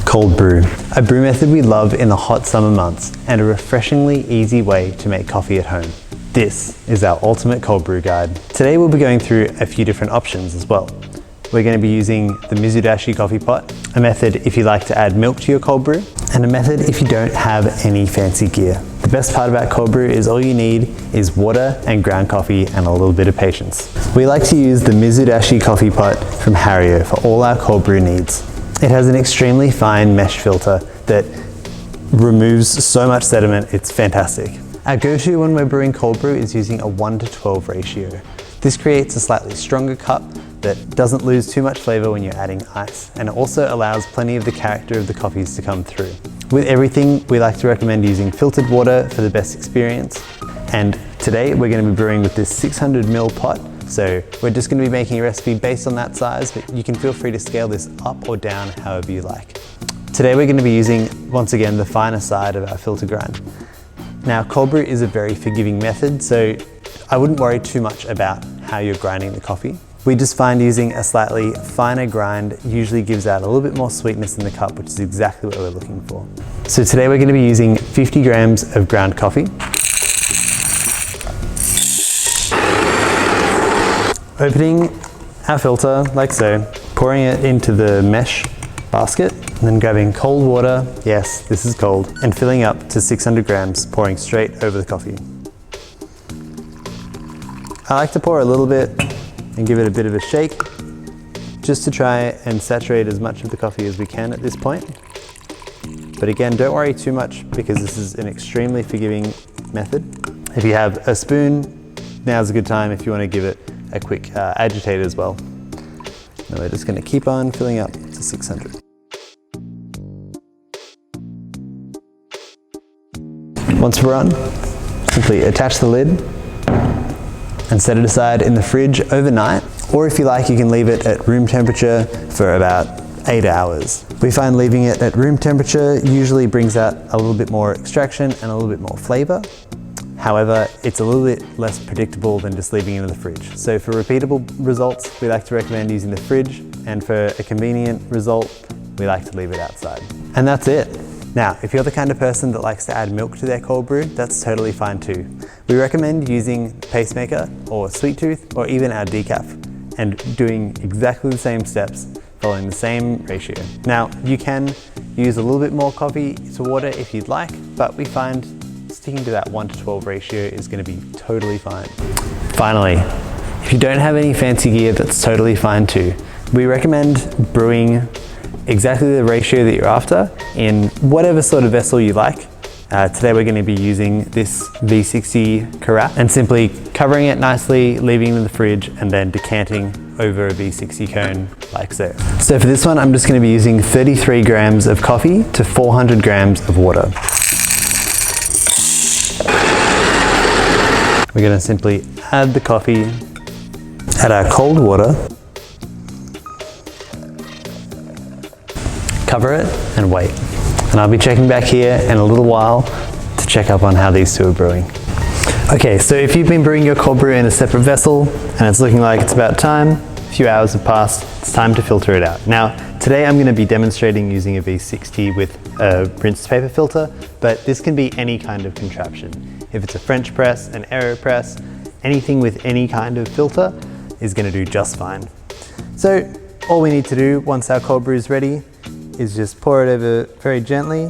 Cold brew, a brew method we love in the hot summer months and a refreshingly easy way to make coffee at home. This is our ultimate cold brew guide. Today we'll be going through a few different options as well. We're going to be using the Mizudashi coffee pot, a method if you like to add milk to your cold brew, and a method if you don't have any fancy gear. The best part about cold brew is all you need is water and ground coffee and a little bit of patience. We like to use the Mizudashi coffee pot from Hario for all our cold brew needs. It has an extremely fine mesh filter that removes so much sediment, it's fantastic. Our go-to when we're brewing cold brew is using a 1:12 ratio. This creates a slightly stronger cup that doesn't lose too much flavor when you're adding ice, and it also allows plenty of the character of the coffees to come through. With everything, we like to recommend using filtered water for the best experience. And today we're going to be brewing with this 600 ml pot. So we're just going to be making a recipe based on that size, but you can feel free to scale this up or down however you like. Today we're going to be using, once again, the finer side of our filter grind. Now, cold brew is a very forgiving method, so I wouldn't worry too much about how you're grinding the coffee. We just find using a slightly finer grind usually gives out a little bit more sweetness in the cup, which is exactly what we're looking for. So today we're going to be using 50 grams of ground coffee. Opening our filter like so, pouring it into the mesh basket, and then grabbing cold water, yes, this is cold, and filling up to 600 grams, pouring straight over the coffee. I like to pour a little bit and give it a bit of a shake, just to try and saturate as much of the coffee as we can at this point. But again, don't worry too much because this is an extremely forgiving method. If you have a spoon, now's a good time if you want to give it a quick agitator as well. Now we're just going to keep on filling up to 600. Once we're on, simply attach the lid and set it aside in the fridge overnight, or if you like, you can leave it at room temperature for about 8 hours. We find leaving it at room temperature usually brings out a little bit more extraction and a little bit more flavor. However, it's a little bit less predictable than just leaving it in the fridge. So for repeatable results, we like to recommend using the fridge, and for a convenient result, we like to leave it outside. And that's it. Now, if you're the kind of person that likes to add milk to their cold brew, that's totally fine too. We recommend using pacemaker or sweet tooth or even our decaf and doing exactly the same steps, following the same ratio. Now, you can use a little bit more coffee to water if you'd like, but we find sticking to that 1:12 ratio is going to be totally fine. Finally, if you don't have any fancy gear, that's totally fine too. We recommend brewing exactly the ratio that you're after in whatever sort of vessel you like. Today we're going to be using this V60 carafe and simply covering it nicely, leaving it in the fridge, and then decanting over a V60 cone like so. So for this one, I'm just going to be using 33 grams of coffee to 400 grams of water. We're going to simply add the coffee, add our cold water, cover it and wait. And I'll be checking back here in a little while to check up on how these two are brewing. Okay, so if you've been brewing your cold brew in a separate vessel and it's looking like it's about time, a few hours have passed, it's time to filter it out. Now, today I'm going to be demonstrating using a V60 with a rinsed paper filter, but this can be any kind of contraption. If it's a French press, an AeroPress, anything with any kind of filter is going to do just fine. So all we need to do once our cold brew is ready is just pour it over very gently.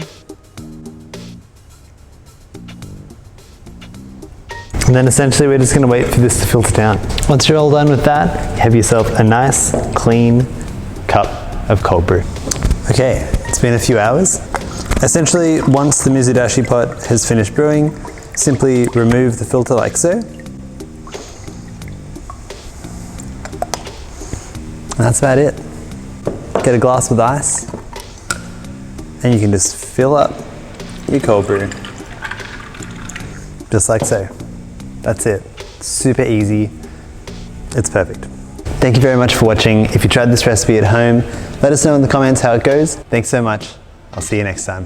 And then essentially we're just going to wait for this to filter down. Once you're all done with that, you have yourself a nice, clean cup of cold brew. Okay, it's been a few hours. Essentially, once the Mizudashi pot has finished brewing, simply remove the filter like so. And that's about it. Get a glass with ice, and you can just fill up your cold brew. Just like so. That's it. Super easy. It's perfect. Thank you very much for watching. If you tried this recipe at home, let us know in the comments how it goes. Thanks so much. I'll see you next time.